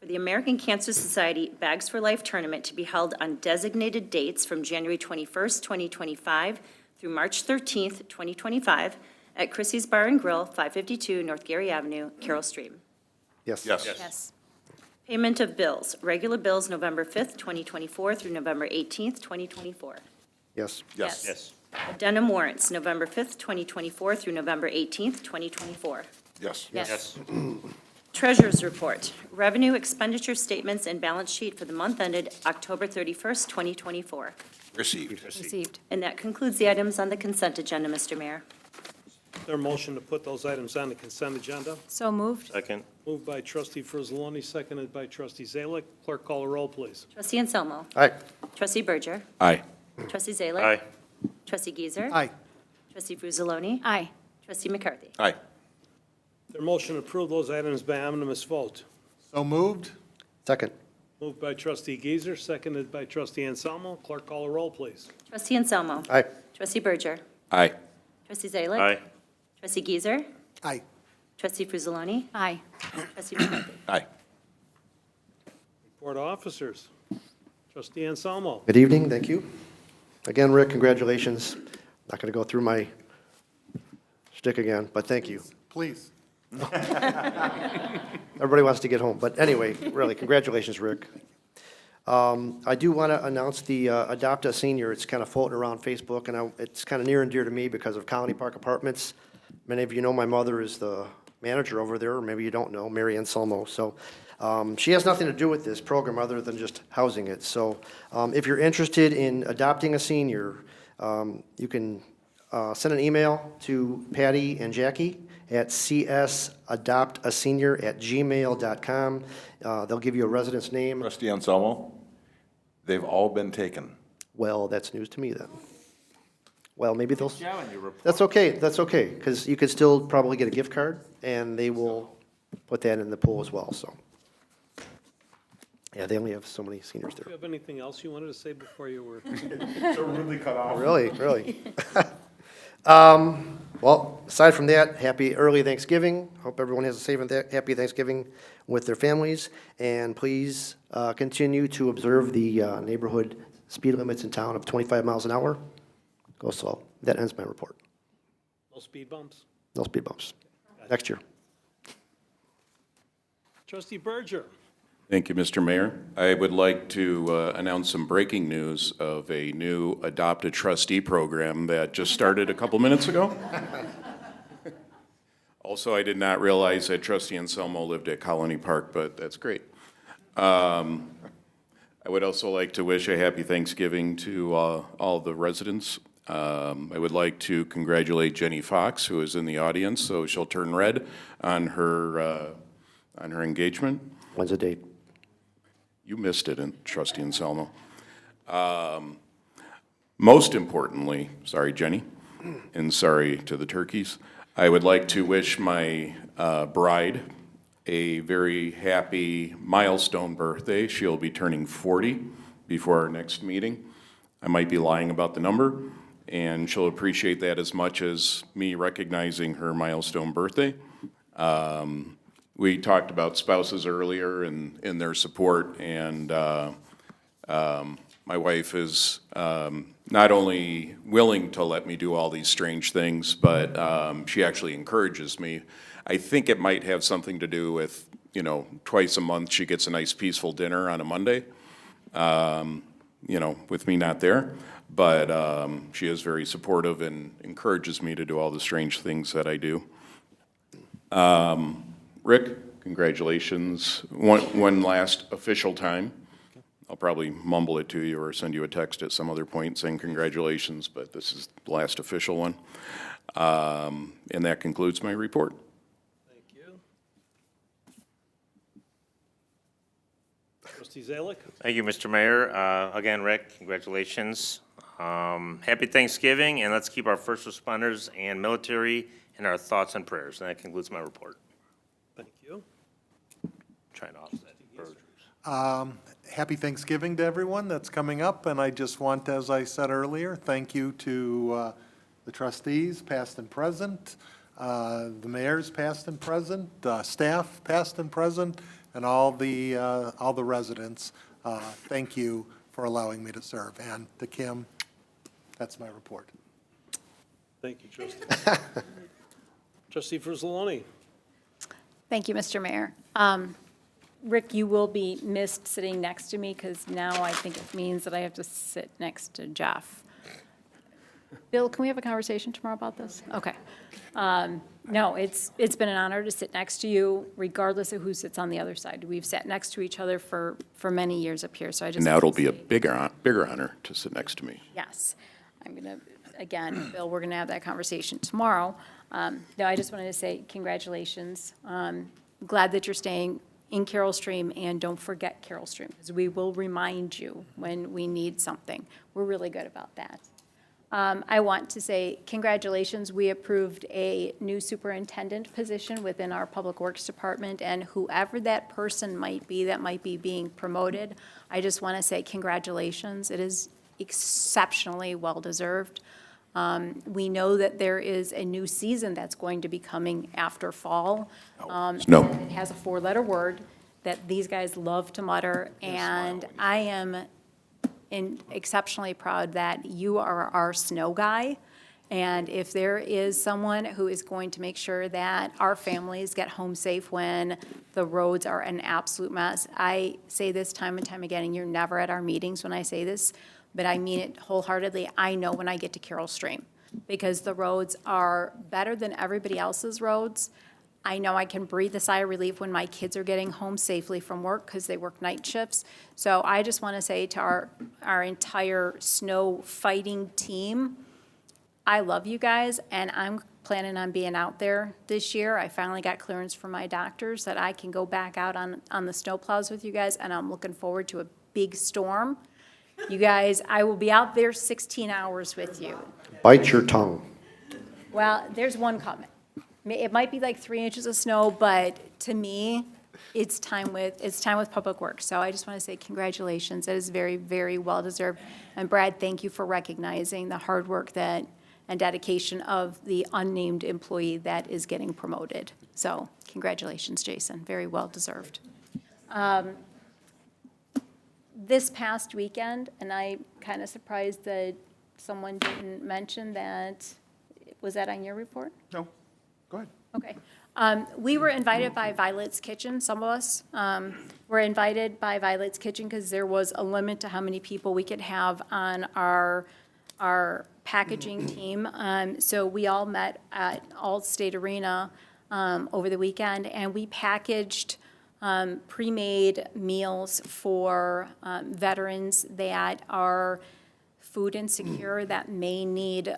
for the American Cancer Society Bags for Life tournament to be held on designated dates from January 21st, 2025 through March 13th, 2025 at Chrissy's Bar and Grill, 552 North Gary Avenue, Carroll Stream. Yes. Yes. Yes. Payment of bills. Regular bills November 5th, 2024 through November 18th, 2024. Yes. Yes. Yes. Addendum warrants, November 5th, 2024 through November 18th, 2024. Yes. Yes. Treasurer's report. Revenue expenditure statements and balance sheet for the month ended October 31st, 2024. Received. Received. And that concludes the items on the consent agenda, Mr. Mayor. There a motion to put those items on the consent agenda? So moved. Second. Moved by trustee Frizzaloni, seconded by trustee Zalick. Clerk, call a roll, please. Trustee Anselmo. Aye. Trustee Berger. Aye. Trustee Zalick. Aye. Trustee Giesers. Aye. Trustee Frizzaloni. Aye. Trustee McCarthy. Aye. There a motion to approve those items by unanimous vote? So moved? Second. Moved by trustee Giesers, seconded by trustee Anselmo. Clerk, call a roll, please. Trustee Anselmo. Aye. Trustee Berger. Aye. Trustee Zalick. Aye. Trustee Giesers. Aye. Trustee Frizzaloni. Aye. Trustee McCarthy. Aye. Board of Officers. Trustee Anselmo. Good evening, thank you. Again, Rick, congratulations. Not going to go through my shtick again, but thank you. Please. Everybody wants to get home, but anyway, really, congratulations, Rick. I do want to announce the Adopt a Senior. It's kind of floating around Facebook, and it's kind of near and dear to me because of Colony Park Apartments. Many of you know my mother is the manager over there, or maybe you don't know, Mary Anselmo. So she has nothing to do with this program other than just housing it. So if you're interested in adopting a senior, you can send an email to Patty and Jackie at csadoptasenior@gmail.com. They'll give you a resident's name. Trustee Anselmo, they've all been taken. Well, that's news to me then. Well, maybe they'll, that's okay, because you could still probably get a gift card, and they will put that in the pool as well, so. Yeah, they only have so many seniors Do there. you have anything else you wanted to say before you were? So rudely cut off. Really, really. Well, aside from that, happy early Thanksgiving. Hope everyone has a safe and happy Thanksgiving with their families. And please continue to observe the neighborhood speed limits in town of 25 miles an hour. Go slow. That ends my report. No speed bumps? No speed bumps. Next year. Trustee Berger? Thank you, Mr. Mayor. I would like to announce some breaking news of a new Adopt a Trustee program that just started a couple minutes ago. Also, I did not realize that Trustee Anselmo lived at Colony Park, but that's great. I would also like to wish a happy Thanksgiving to all the residents. I would like to congratulate Jenny Fox, who is in the audience, so she'll turn red on her engagement. When's the date? You missed it, Trustee Anselmo. Most importantly, sorry, Jenny, and sorry to the turkeys, I would like to wish my bride a very happy milestone birthday. She'll be turning 40 before our next meeting. I might be lying about the number, and she'll appreciate that as much as me recognizing her milestone birthday. We talked about spouses earlier and their support, and my wife is not only willing to let me do all these strange things, but she actually encourages me. I think it might have something to do with, you know, twice a month she gets a nice peaceful dinner on a Monday, you know, with me not there. But she is very supportive and encourages me to do all the strange things that I do. Rick, congratulations. One last official time. I'll probably mumble it to you or send you a text at some other point saying congratulations, but this is the last official one. And that concludes my report. Thank you. Trustee Zalik? Thank you, Mr. Mayor. Again, Rick, congratulations. Happy Thanksgiving, and let's keep our first responders and military in our thoughts and prayers. And that concludes my report. Thank you. Trying to offset Berger's. Happy Thanksgiving to everyone that's coming up, and I just want, as I said earlier, thank you to the trustees, past and present, the mayors, past and present, staff, past and present, and all the residents. Thank you for allowing me to serve. And to Kim, that's my report. Thank you, Trustee. Trustee Frizzaloni? Thank you, Mr. Mayor. Rick, you will be missed sitting next to me because now I think it means that I have to sit next to Jeff. Bill, can we have a conversation tomorrow about this? Okay. No, it's been an honor to sit next to you regardless of who sits on the other side. We've sat next to each other for many years up here, so I just. Now it'll be a bigger honor to sit next to me. Yes. I'm going to, again, Bill, we're going to have that conversation tomorrow. No, I just wanted to say congratulations. Glad that you're staying in Carroll Stream, and don't forget Carroll Stream, because we will remind you when we need something. We're really good about that. I want to say congratulations. We approved a new superintendent position within our Public Works Department, and whoever that person might be that might be being promoted, I just want to say congratulations. It is exceptionally well-deserved. We know that there is a new season that's going to be coming after fall. No. It has a four-letter word that these guys love to mutter, and I am exceptionally proud that you are our snow guy. And if there is someone who is going to make sure that our families get home safe when the roads are an absolute mess, I say this time and time again, and you're never at our meetings when I say this, but I mean it wholeheartedly. I know when I get to Carroll Stream, because the roads are better than everybody else's roads. I know I can breathe a sigh of relief when my kids are getting home safely from work because they work night shifts. So I just want to say to our entire snow fighting team, I love you guys, and I'm planning on being out there this year. I finally got clearance from my doctors that I can go back out on the snowplows with you guys, and I'm looking forward to a big storm. You guys, I will be out there 16 hours with you. Bite your tongue. Well, there's one coming. It might be like 3 inches of snow, but to me, it's time with Public Works. So I just want to say congratulations. That is very, very well deserved. And Brad, thank you for recognizing the hard work and dedication of the unnamed employee that is getting promoted. So congratulations, Jason. Very well deserved. This past weekend, and I'm kind of surprised that someone didn't mention that, was that on your report? No, go ahead. Okay. We were invited by Violet's Kitchen, some of us were invited by Violet's Kitchen because there was a limit to how many people we could have on our packaging team. So we all met at Allstate Arena over the weekend, and we packaged pre-made meals for veterans that are food insecure, that may need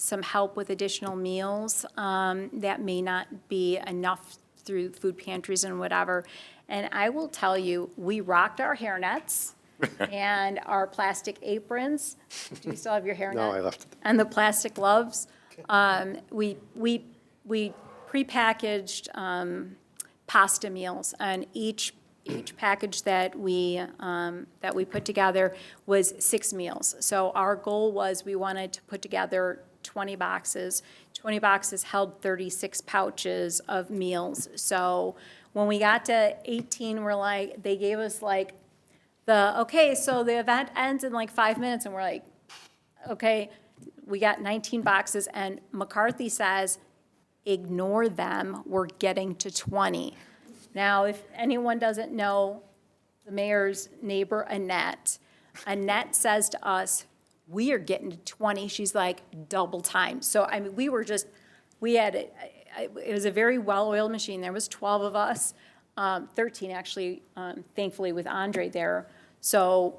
some help with additional meals that may not be enough through food pantries and whatever. And I will tell you, we rocked our hairnets and our plastic aprons. Do you still have your hairnet? No, I left it. And the plastic gloves. We prepackaged pasta meals, and each package that we put together was 6 meals. So our goal was we wanted to put together 20 boxes. 20 boxes held 36 pouches of meals. So when we got to 18, they gave us okay, so the event ends in 5 minutes, and we're like, okay, we got 19 boxes, and McCarthy says, ignore them, we're getting to 20. Now, if anyone doesn't know the mayor's neighbor, Annette says to us, we are getting to 20. She's like, double time. So, I mean, it was a very well-oiled machine. There was 12 of us, 13 actually, thankfully with Andre there. So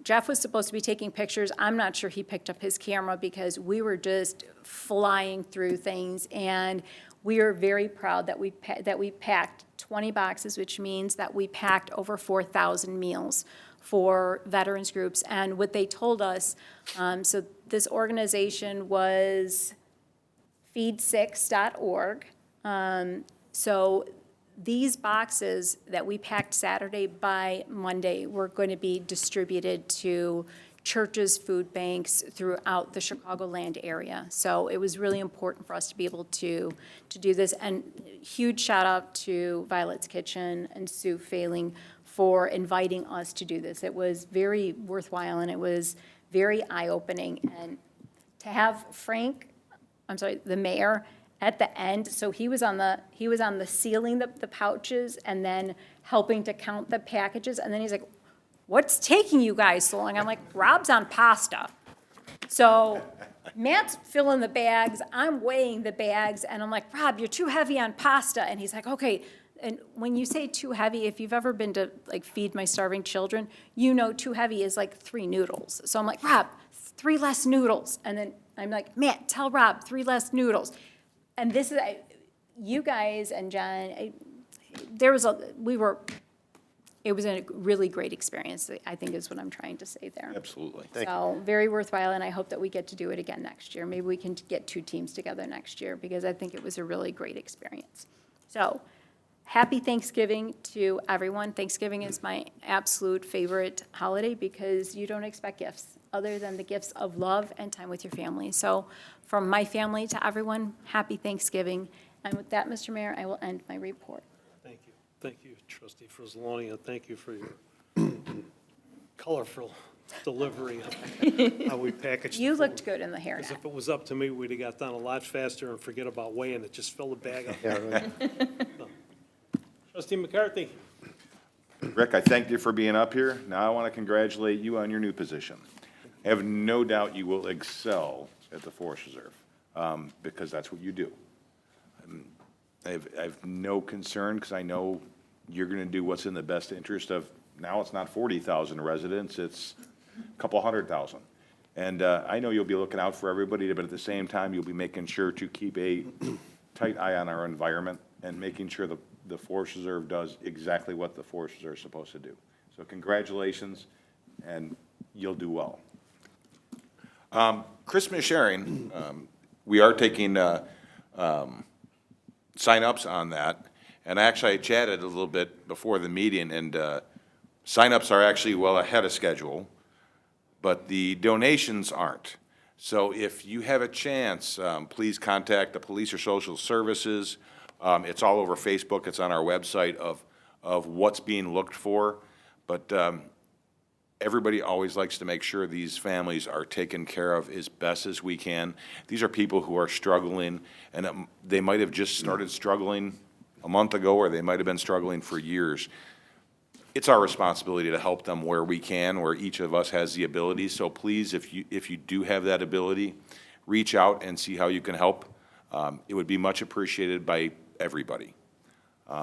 Jeff was supposed to be taking pictures. I'm not sure he picked up his camera because we were just flying through things. And we are very proud that we packed 20 boxes, which means that we packed over 4,000 meals for veterans groups. And what they told us, so this organization was feed6.org. So these boxes that we packed Saturday, by Monday were going to be distributed to churches, food banks throughout the Chicagoland area. So it was really important for us to be able to do this. And huge shout out to Violet's Kitchen and Sue Failing for inviting us to do this. It was very worthwhile, and it was very eye-opening. And to have the mayor, at the end, so he was on the sealing the pouches and then helping to count the packages, and then he's like, what's taking you guys so long? I'm like, Rob's on pasta. So Matt's filling the bags, I'm weighing the bags, and I'm like, Rob, you're too heavy on pasta. And he's like, okay. And when you say too heavy, if you've ever been to Feed My Starving Children, you know too heavy is 3 noodles. So I'm like, Rob, 3 less noodles. And then I'm like, Matt, tell Rob 3 less noodles. And this is, you guys and John, it was a really great experience, I think is what I'm trying to say there. Absolutely. So, very worthwhile, and I hope that we get to do it again next year. Maybe we can get 2 teams together next year, because I think it was a really great experience. So, happy Thanksgiving to everyone. Thanksgiving is my absolute favorite holiday because you don't expect gifts other than the gifts of love and time with your family. So from my family to everyone, happy Thanksgiving. And with that, Mr. Mayor, I will end my report. Thank you. Thank you, Trustee Frizzaloni, and thank you for your colorful delivery of how we packaged. You the looked food. good in the Because hairnet. if it was up to me, we'd have got done a lot faster and forget about weighing it, just fill the bag up. Yeah, right. Trustee McCarthy. Rick, I thank you for being up here. Now I want to congratulate you on your new position. I have no doubt you will excel at the Forest Reserve, because that's what you do. I have no concern, because I know you're going to do what's in the best interest of, now it's not 40,000 residents, it's a couple 100,000. And I know you'll be looking out for everybody, but at the same time, you'll be making sure to keep a tight eye on our environment and making sure the Forest Reserve does exactly what the Forest Reserve is supposed to do. So congratulations, and you'll do well. Christmas sharing, we are taking sign-ups on that. And actually, I chatted a little bit before the meeting, and sign-ups are actually well ahead of schedule, but the donations aren't. So if you have a chance, please contact the police or social services. It's all over Facebook. It's on our website of what's being looked for. But everybody always likes to make sure these families are taken care of as best as we can. These are people who are struggling, and they might have just started struggling a month ago, or they might have been struggling for years. It's our responsibility to help them where we can, where each of us has the ability. So please, if you do have that ability, reach out and see how you can help. It would be much appreciated by everybody,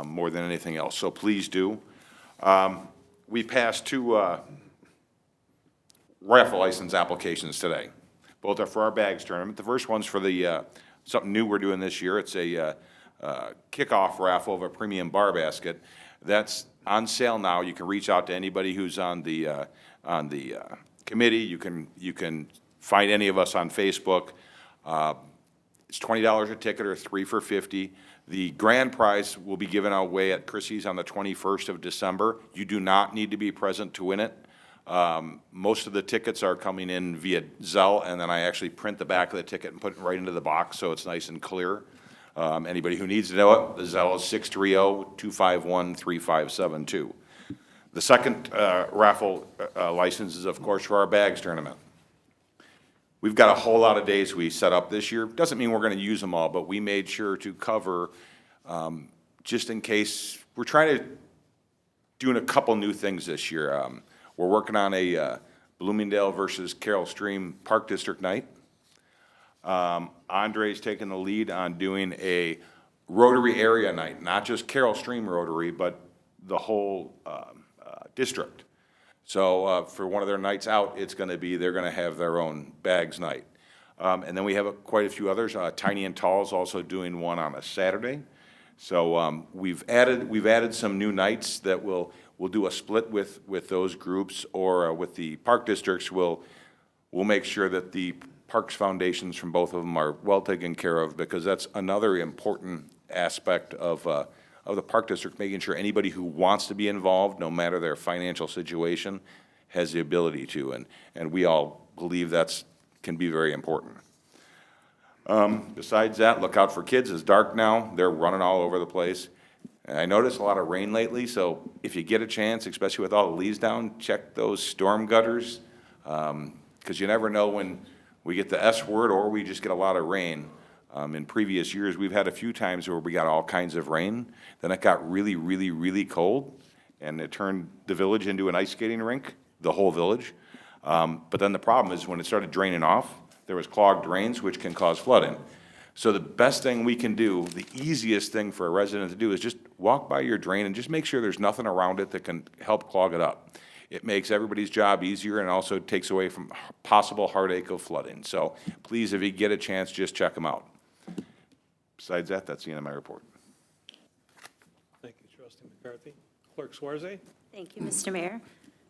more than anything else. So please do. We passed 2 raffle license applications today. Both are for our bags tournament. The first one's for the something new we're doing this year. It's a kickoff raffle of a premium bar basket. That's on sale now. You can reach out to anybody who's on the committee. You can find any of us on Facebook. It's $20 a ticket, or 3 for $50. The grand prize will be given away at Chrissy's on the 21st of December. You do not need to be present to win it. Most of the tickets are coming in via Zelle, and then I actually print the back of the ticket and put it right into the box so it's nice and clear. Anybody who needs to know it, the Zelle is 630-251-3572. The second raffle license is, of course, for our bags tournament. We've got a whole lot of days we set up this year. Doesn't mean we're going to use them all, but we made sure to cover, just in case. We're trying to doing a couple new things this year. We're working on a Bloomingdale versus Carroll Stream Park District night. Andre's taking the lead on doing a Rotary area night, not just Carroll Stream Rotary, but the whole district. So for one of their nights out, it's going to be, they're going to have their own bags night. And then we have quite a few others. Tiny and Tall is also doing one on a Saturday. So we've added some new nights that we'll do a split with those groups, or with the park districts. We'll make sure that the Parks Foundations from both of them are well taken care of, because that's another important aspect of the Park District, making sure anybody who wants to be involved, no matter their financial situation, has the ability to, and we all believe can be very important. Besides that, look out for kids. It's dark now. They're running all over the place. And I noticed a lot of rain lately, so if you get a chance, especially with all the leaves down, check those storm gutters, because you never know when we get the S word or we just get a lot of rain. In previous years, we've had a few times where we got all kinds of rain. Then it got really, really, really cold, and it turned the village into an ice skating rink, the whole village. But then the problem is when it started draining off, there was clogged drains, which can cause flooding. So the best thing we can do, the easiest thing for a resident to do, is just walk by your drain and just make sure there's nothing around it that can help clog it up. It makes everybody's job easier, and also takes away from possible heartache of flooding. So please, if you get a chance, just check them out. Besides that, that's the end of my report. Thank you, Trustee McCarthy. Clerk Swarzy? Thank you, Mr. Mayor.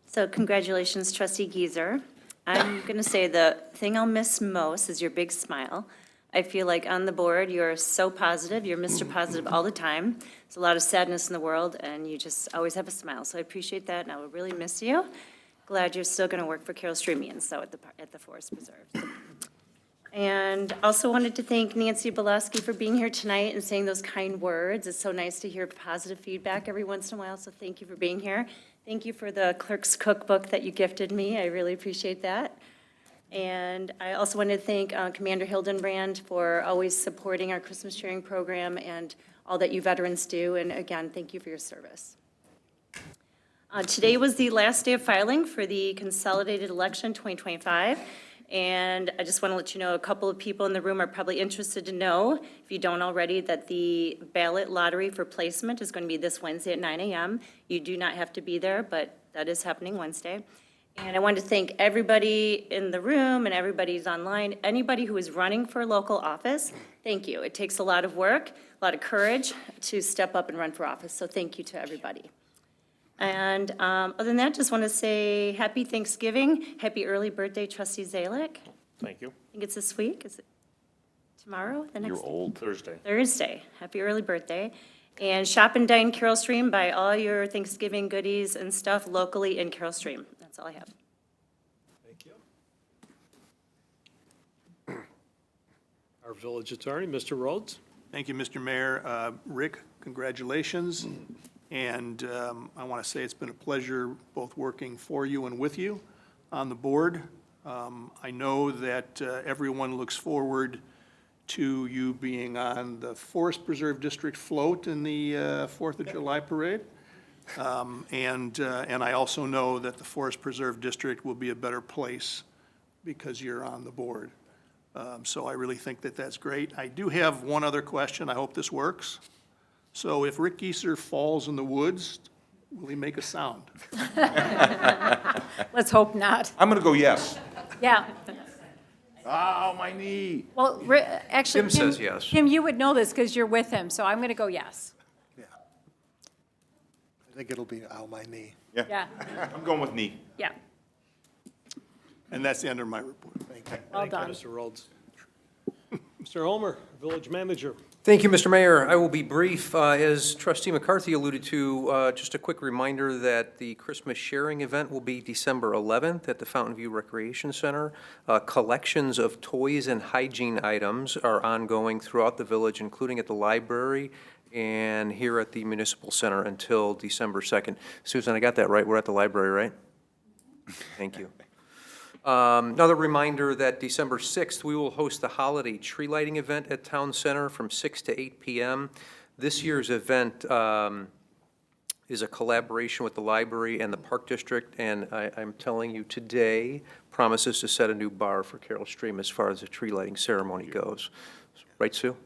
So congratulations, Trustee Geiser. I'm going to say the thing I'll miss most is your big smile. I feel like on the board, you're so positive. You're Mr. Positive all the time. There's a lot of sadness in the world, and you just always have a smile. So I appreciate that, and I will really miss you. Glad you're still going to work for Carroll Streamians, so at the Forest Preserve. And also wanted to thank Nancy Belaski for being here tonight and saying those kind words. It's so nice to hear positive feedback every once in a while, so thank you for being here. Thank you for the clerk's cookbook that you gifted me. I really appreciate that. And I also wanted to thank Commander Hildenbrand for always supporting our Christmas sharing program and all that you veterans do. And again, thank you for your service. Today was the last day of filing for the consolidated election 2025. And I just want to let you know, a couple of people in the room are probably interested to know, if you don't already, that the ballot lottery for placement is going to be this Wednesday at 9 a.m. You do not have to be there, but that is happening Wednesday. And I want to thank everybody in the room and everybody's online, anybody who is running for local office, thank you. It takes a lot of work, a lot of courage to step up and run for office, so thank you to everybody. And other than that, just want to say happy Thanksgiving, happy early birthday, trustee Zalick. Thank you. I think it's this week, is it tomorrow, the next You're day? old. Thursday. Thursday. Happy early birthday. And shop and dine Carol Stream, buy all your Thanksgiving goodies and stuff locally in Carol Stream. That's all I have. Thank you. Our village attorney, Mr. Rhodes. Thank you, Mr. Mayor. Rick, congratulations. And I want to say it's been a pleasure both working for you and with you on the board. I know that everyone looks forward to you being on the Forest Preserve District float in the 4th of July parade. And I also know that the Forest Preserve District will be a better place because you're on the board. So I really think that that's great. I do have one other question. I hope this works. So if Rick Gieser falls in the woods, will he make a sound? Let's hope not. I'm going to go yes. Yeah. Oh, my knee. Well, actually, Jim says yes. Kim, you would know this because you're with him, so I'm going to go yes. Yeah. I think it'll be, ow, my knee. Yeah, I'm going with knee. yeah. And that's the end of my report. Thank you. Well Thank you, done. Mr. Rhodes. Mr. Homer, village manager. Thank you, Mr. Mayor. I will be brief. As trustee McCarthy alluded to, just a quick reminder that the Christmas sharing event will be December 11th at the Fountain View Recreation Center. Collections of toys and hygiene items are ongoing throughout the village, including at the library and here at the Municipal Center until December 2nd. Susan, I got that right? We're at the library, right? Thank you. Another reminder that December 6th, we will host the holiday tree lighting event at Town Center from 6 to 8 p.m. This year's event is a collaboration with the library and the Park District, and I'm telling you today, promises to set a new bar for Carol Stream as far as the tree lighting ceremony goes. Right, Sue?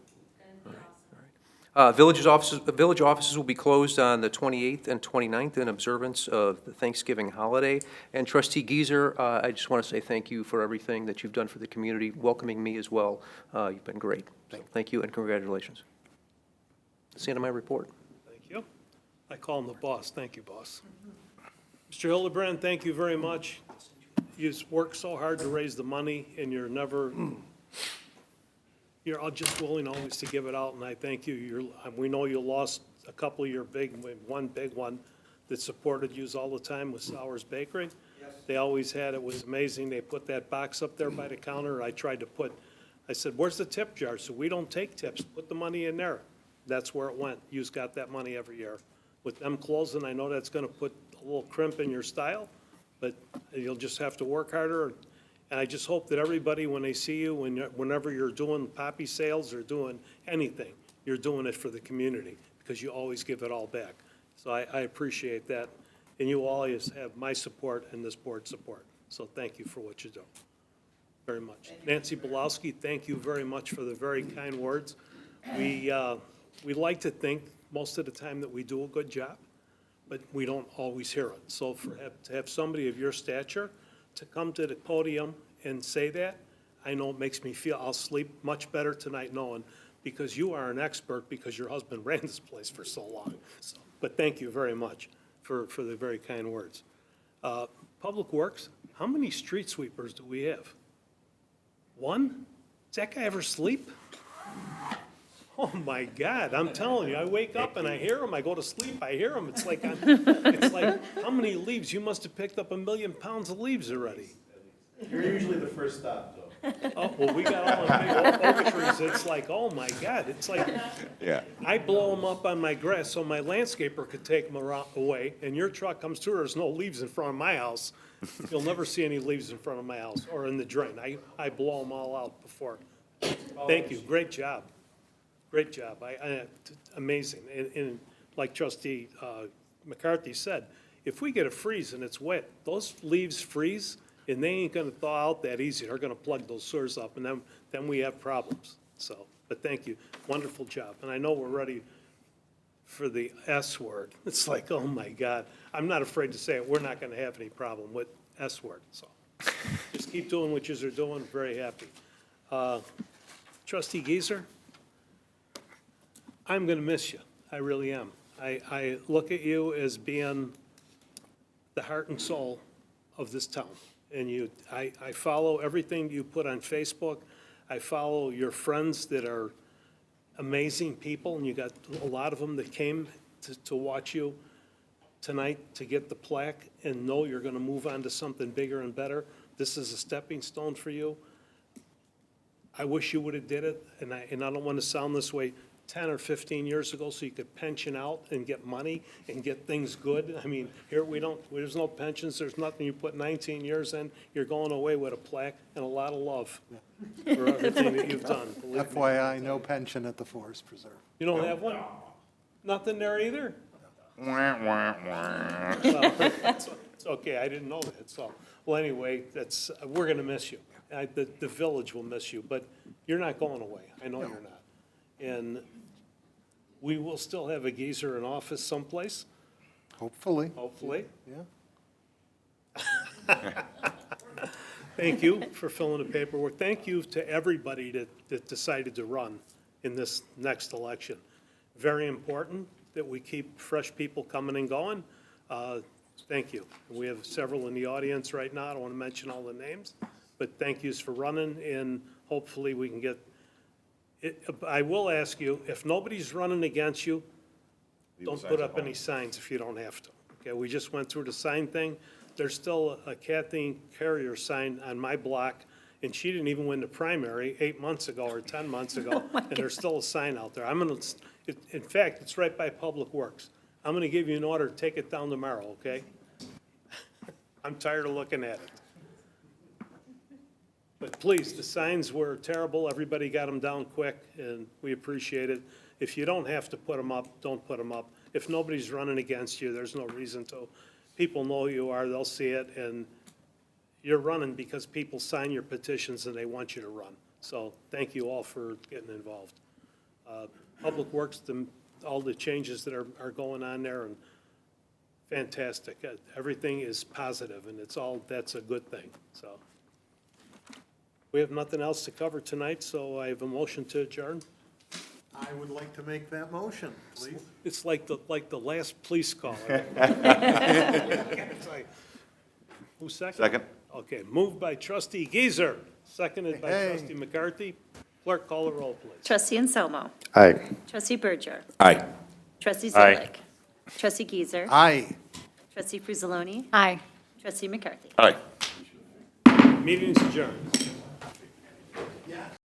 Village offices will be closed on the 28th and 29th in observance of the Thanksgiving holiday. And Trustee Gieser, I just want to say thank you for everything that you've done for the community, welcoming me as well. You've been great. So thank you and congratulations. That's the end of my report. Thank you. I call him the boss. Thank you, boss. Mr. Hildebrand, thank you very much. You've worked so hard to raise the money, and you're just willing always to give it out, and I thank you. We know you lost a couple of your one big one that supported you all the time with Sowers Bakery. They always had, it was amazing. They put that box up there by the counter. I said, where's the tip jar? So we don't take tips. Put the money in there. That's where it went. You've got that money every year. With them closing, I know that's gonna put a little crimp in your style, but you'll just have to work harder. And I just hope that everybody, when they see you, whenever you're doing poppy sales or doing anything, you're doing it for the community, because you always give it all back. So I appreciate that, and you always have my support and this board's support. So thank you for what you do, very much. Nancy Belowski, thank you very much for the very kind words. We like to think most of the time that we do a good job, but we don't always hear it. So to have somebody of your stature to come to the podium and say that, I know it makes me feel, I'll sleep much better tonight knowing, because you are an expert, because your husband ran this place for so long. But thank you very much for the very kind words. Public Works, how many street sweepers do we have? One? Does that guy ever sleep? Oh, my God, I'm telling you, I wake up and I hear him, I go to sleep, I hear him. It's like, how many leaves? You must have picked up 1 million pounds of leaves already. You're usually the first stop, though. Oh, well, we got all the big oak trees. It's like, oh, my God, it's like, Yeah. I blow them up on my grass so my landscaper could take them away, and your truck comes through, there's no leaves in front of my house. You'll never see any leaves in front of my house or in the drain. I blow them all out before. Thank you, great job. Great job, amazing. And like Trustee McCarthy said, if we get a freeze and it's wet, those leaves freeze and they ain't gonna thaw out that easy. They're gonna plug those sewers up and then we have problems. So, but thank you, wonderful job. And I know we're ready for the S word. It's like, oh my God. I'm not afraid to say it, we're not gonna have any problem with S word, so. Just keep doing what you're doing, very happy. Trustee Geezer, I'm going to miss you. I really am. I look at you as being the heart and soul of this town. And I follow everything you put on Facebook. I follow your friends that are amazing people, and you got a lot of them that came to watch you tonight to get the plaque and know you're going to move on to something bigger and better. This is a stepping stone for you. I wish you would have did it, and I don't want to sound this way, 10 or 15 years ago, so you could pension out and get money and get things good. I mean, here there's no pensions, there's nothing. You put 19 years in, you're going away with a plaque and a lot of love for everything that you've done. Believe me. FYI, no pension at the Forest Preserve. You don't have one? Nothing there either? Wah, wah, wah. It's okay, I didn't know that, so, well, anyway, we're gonna miss you. The village will miss you, but you're not going away, I know you're not. And we will still have a geezer in office someplace, Hopefully, hopefully. yeah. Thank you for filling the paperwork. Thank you to everybody that decided to run in this next election. Very important that we keep fresh people coming and going. Thank you. We have several in the audience right now. I don't want to mention all the names, but thank yous for running, and hopefully we can get it. I will ask you, if nobody's running against you, don't put up any signs if you don't have to. Okay, we just went through the sign thing. There's still a Kathleen Carrier sign on my block, and she didn't even win the primary 8 months ago or 10 months ago, and there's still a sign out there. In fact, it's right by Public Works. I'm gonna give you an order to take it down tomorrow, okay? I'm tired of looking at it. But please, the signs were terrible. Everybody got them down quick, and we appreciate it. If you don't have to put them up, don't put them up. If nobody's running against you, there's no reason to. People know who you are, they'll see it, and you're running because people sign your petitions and they want you to run. So thank you all for getting involved. Public Works, all the changes that are going on there, and fantastic. Everything is positive, and that's a good thing, so. We have nothing else to cover tonight, so I have a motion to adjourn. I would like to make that motion, please. It's like the last police call. Who's second? Second. Okay, moved by trustee Geezer, seconded by Hey. trustee McCarthy. Clerk, call the roll, please. Trustee Anselmo. Aye. Trustee Berger. Aye. Trustee Aye. Zulik. Trustee Geezer. Aye. Trustee Frizzaloni. Aye. Trustee McCarthy. Aye. Meeting's adjourned.